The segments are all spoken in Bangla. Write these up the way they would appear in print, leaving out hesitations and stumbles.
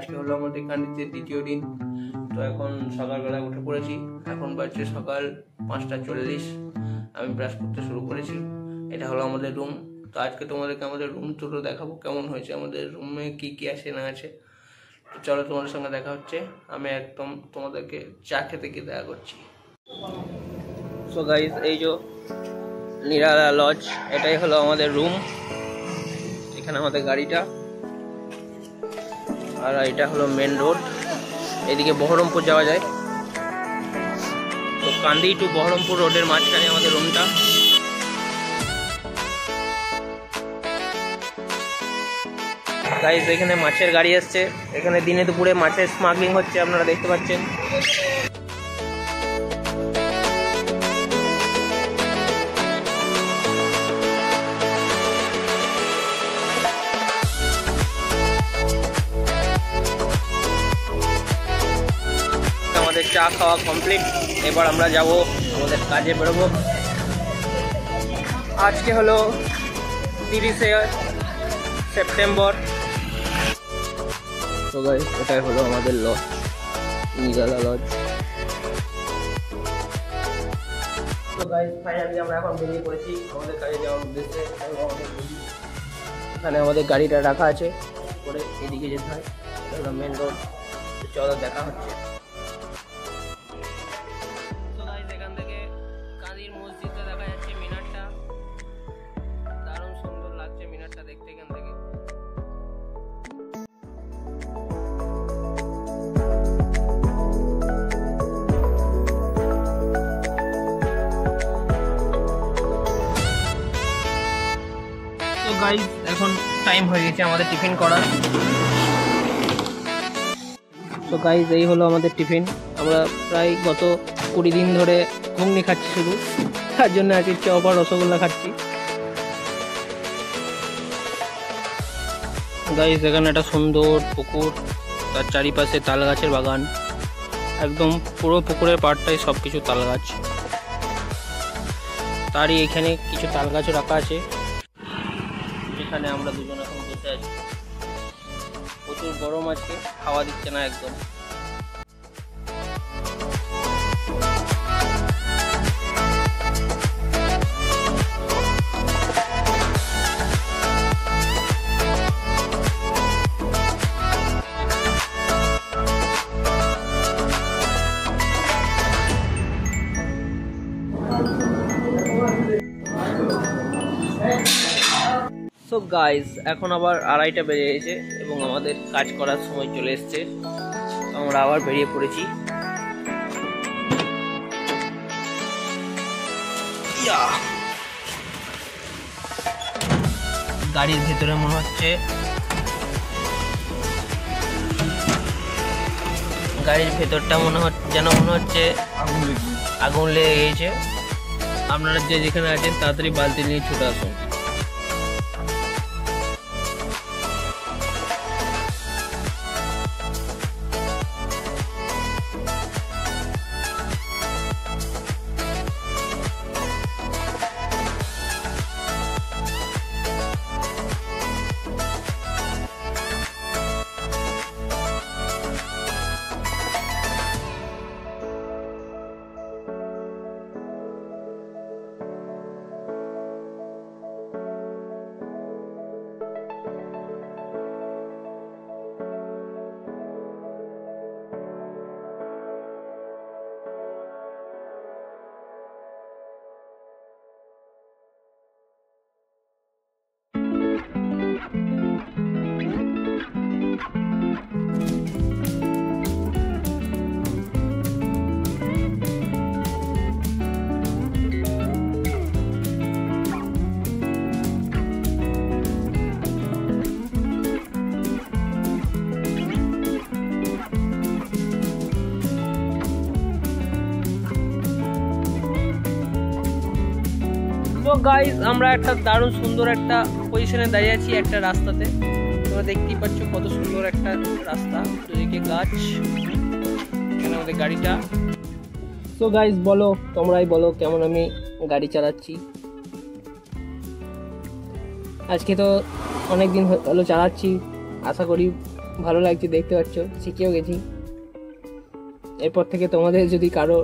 আজকে হলো আমাদের কান্দিতে দ্বিতীয় দিন। তো এখন সকালবেলা উঠে পড়েছি, এখন বাজছে সকাল 5:40। আমি ব্রাশ করতে শুরু করেছি। এটা হলো আমাদের রুম। তো আজকে তোমাদেরকে আমাদের রুম টুরও দেখাবো, কেমন হয়েছে, আমাদের রুমে কি কি আছে না আছে। তো চলো তোমাদের সঙ্গে দেখা হচ্ছে, আমি একদম তোমাদেরকে চা খেতে গিয়ে দেখা করছি। সো গাইজ, এই যে নিরালা লজ, এটাই হলো আমাদের রুম। এখানে আমাদের গাড়িটা, আর এটা হলো মেন রোড। এদিকে বহরমপুর যাওয়া যায়। তো কান্দি টু বহরমপুর রোডের মাঝখানে আমাদের রুমটা। গাইজ, এখানে মাছের গাড়ি আসছে। এখানে দিনে দুপুরে মাছের স্মাগলিং হচ্ছে, আপনারা দেখতে পাচ্ছেন। আমাদের চা খাওয়া কমপ্লিট। এবার আমরা যাব আমাদের কাজে বেরোবো। আজকে হলো 30শে সেপ্টেম্বর। তো গাইস, এটাই হলো আমাদের লজ, নিরালা লজ। তো গাইস, ফাইনালি আমরা এখন বেরিয়ে পড়েছি আমাদের কাজে যাওয়ার উদ্দেশ্যে। এখানে আমাদের গাড়িটা রাখা আছে, পরে এদিকে যেতে হয়, মেন রোড। চলো দেখা হচ্ছে। গাইস, এখন টাইম হয়ে গেছে আমাদের টিফিন করার। তো গাইস, এই হলো আমাদের টিফিন। আমরা প্রায় গত 20 দিন ধরে ঘুগনি খাচ্ছি শুধু, তার জন্য আজকে চপ আর রসগোল্লা খাচ্ছি। গাইস, এখানে একটা সুন্দর পুকুর, তার চারিপাশে তাল গাছের বাগান। একদম পুরো পুকুরের পাড়টাই সব কিছু তাল গাছ। তারই এখানে কিছু তাল গাছও রাখা আছে, এখানে আমরা দুজন এখন বসে আছি। প্রচুর গরম আছে, হাওয়া দিচ্ছে না একদম। সো গাইস, এখন আবার 2:30টা বেজে গেছে এবং আমাদের কাজ করার সময় চলে এসছে। আমরা আবার বেরিয়ে পড়েছি। গাড়ির ভেতরে মনে হচ্ছে গাড়ির ভেতরটা যেন মনে হচ্ছে আগুন লেগে গেছে। আপনারা যে যেখানে আছেন তাড়াতাড়ি বালতি নিয়ে ছুটে আসুন। তো গাইজ, আমরা একটা দারুণ সুন্দর একটা পজিশনে দাঁড়িয়ে আছি একটা রাস্তাতে। তোমরা দেখতেই পাচ্ছ কত সুন্দর একটা রাস্তা, দুদিকে গাছ, এখানে আমাদের গাড়িটা। তো গাইজ, বলো, তোমরাই বলো কেমন আমি গাড়ি চালাচ্ছি। আজকে তো অনেক দিন হলো চালাচ্ছি, আশা করি ভালো লাগছে, দেখতে পাচ্ছ শিখেও গেছি। এরপর থেকে তোমাদের যদি কারো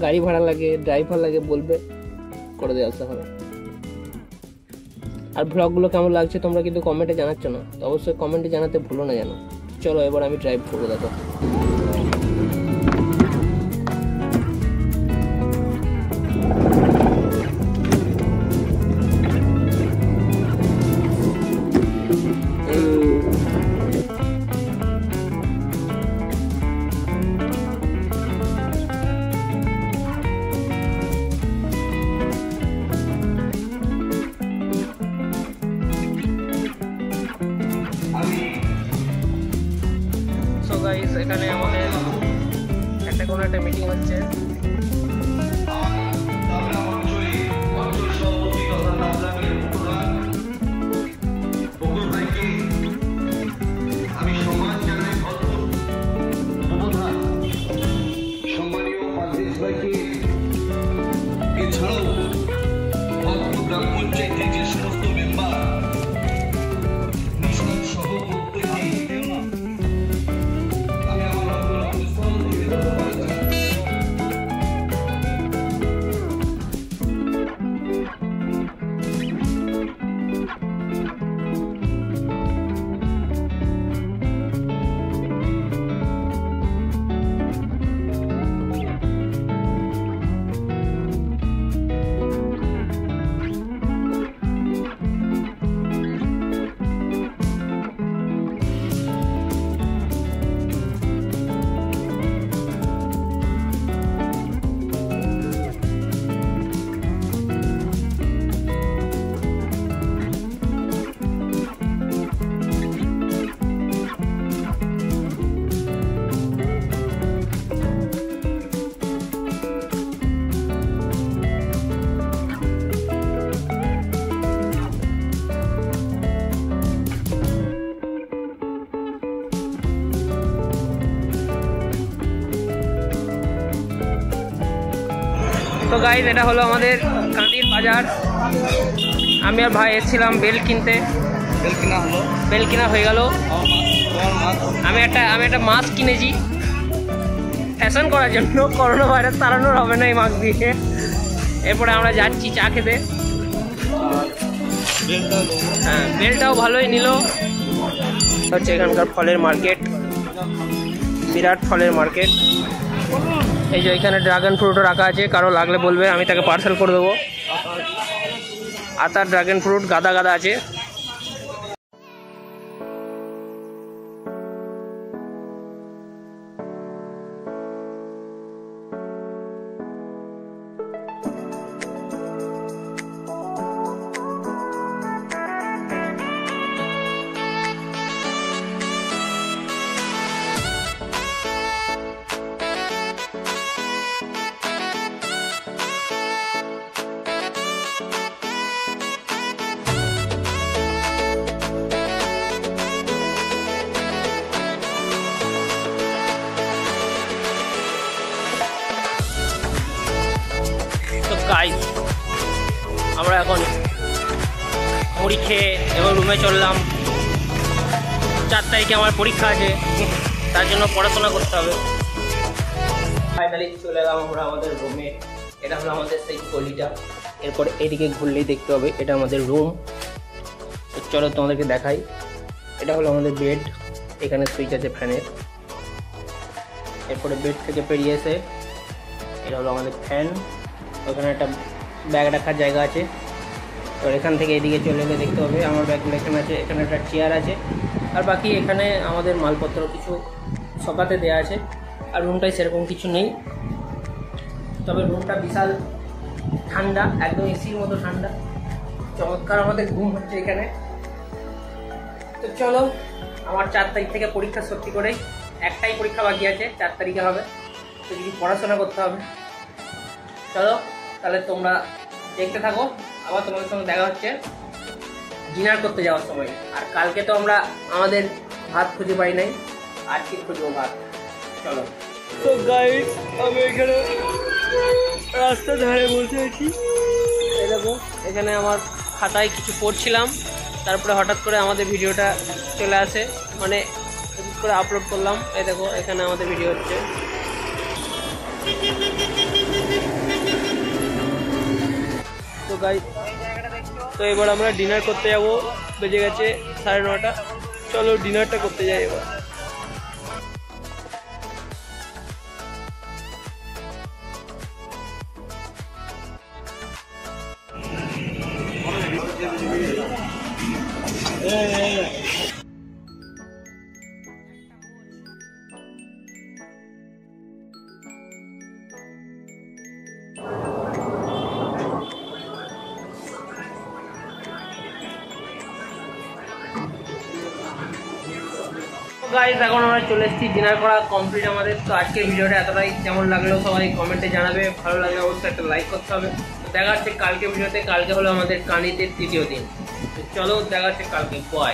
গাড়ি ভাড়া লাগে, ড্রাইভার লাগে বলবে, করে দেওয়া হবে। আর ব্লগগুলো কেমন লাগছে তোমরা কিন্তু কমেন্টে জানাচ্ছ না, তো অবশ্যই কমেন্টে জানাতে ভুলো না যেন। চলো এবার আমি ড্রাইভ করবো, দেখো। গাইস এখানে আমাদের কোনো একটা মিটিং হচ্ছে। তো গাইস এটা হলো আমাদের কাঁদির বাজার। আমি আর ভাই এসেছিলাম বেল কিনতে, বেল কিনা হয়ে গেল। আমি একটা মাস্ক কিনেছি ফ্যাশন করার জন্য, করোনা ভাইরাস তাড়ানোর হবে না এই মাস্ক দিয়ে। এরপরে আমরা যাচ্ছি চা খেতে। হ্যাঁ বেলটাও ভালোই নিল। হচ্ছে এখানকার ফলের মার্কেট, বিরাট ফলের মার্কেট। এই যে এখানে ড্রাগন ফ্রুটও রাখা আছে, কারো লাগলে বলবে, আমি তাকে পার্সেল করে দেবো। আতার ড্রাগন ফ্রুট গাদা গাদা আছে। গাইস আমরা এখন মুড়ি খেয়ে এবং রুমে চললাম। 4 তারিখে আমার পরীক্ষা আছে, তার জন্য পড়াশোনা করতে হবে। ফাইনালি চলে এলাম আমরা আমাদের রুমে। এটা হলো আমাদের সেই গলিটা। এরপর এদিকে ঘুরলেই দেখতে হবে এটা আমাদের রুম। চলো তোমাদেরকে দেখাই। এটা হলো আমাদের বেড, এখানে সুইচ আছে ফ্যানের। এরপরে বেড থেকে বেরিয়ে এসে এটা হলো আমাদের ফ্যান। ওখানে একটা ব্যাগ রাখার জায়গা আছে। তো এখান থেকে এদিকে চলে এলে দেখতে হবে আমার ব্যাগগুলো এখানে আছে। এখানে একটা চেয়ার আছে, আর বাকি এখানে আমাদের মালপত্র কিছু শোকাতে দেওয়া আছে। আর রুমটায় সেরকম কিছু নেই, তবে রুমটা বিশাল ঠান্ডা, একদম এসির মতো ঠান্ডা। চমৎকার আমাদের ঘুম হচ্ছে এখানে। তো চলো, আমার 4 তারিখ থেকে পরীক্ষা সত্যি করে একটাই পরীক্ষা বাকি আছে, 4 তারিখে হবে। তো কিছু পড়াশোনা করতে হবে। চলো তাহলে তোমরা দেখতে থাকো, আবার তোমাদের সঙ্গে দেখা হচ্ছে ডিনার করতে যাওয়ার সময়। আর কালকে তো আমরা আমাদের ভাত খুঁজে পাই নাই, আজকে খুঁজবো ভাত। চলো। তো গাইস আমি এখানে রাস্তার ধারে বসে আছি। এই দেখো এখানে আমার খাতায় কিছু পড়ছিলাম, তারপরে হঠাৎ করে আমাদের ভিডিওটা চলে আসে। মানে এডিট করে আপলোড করলাম। এই দেখো এখানে আমাদের ভিডিও হচ্ছে। তো গাইস, তো এবার আমরা ডিনার করতে যাব। বেজে গেছে 9:30। চলো ডিনারটা করতে যাই এবার। গাইস, এখন আমরা চলে এসেছি, ডিনার করা কমপ্লিট আমাদের। তো আজকের ভিডিওটা এতটাই। কেমন লাগলো সবাই কমেন্টে জানাবে। ভালো লাগলে অবশ্যই একটা লাইক করতে হবে। তো দেখা হচ্ছে কালকে ভিডিওতে। কালকে হলো আমাদের কানিতে 3য় দিন। তো চলো দেখা হচ্ছে কালকে। বাই।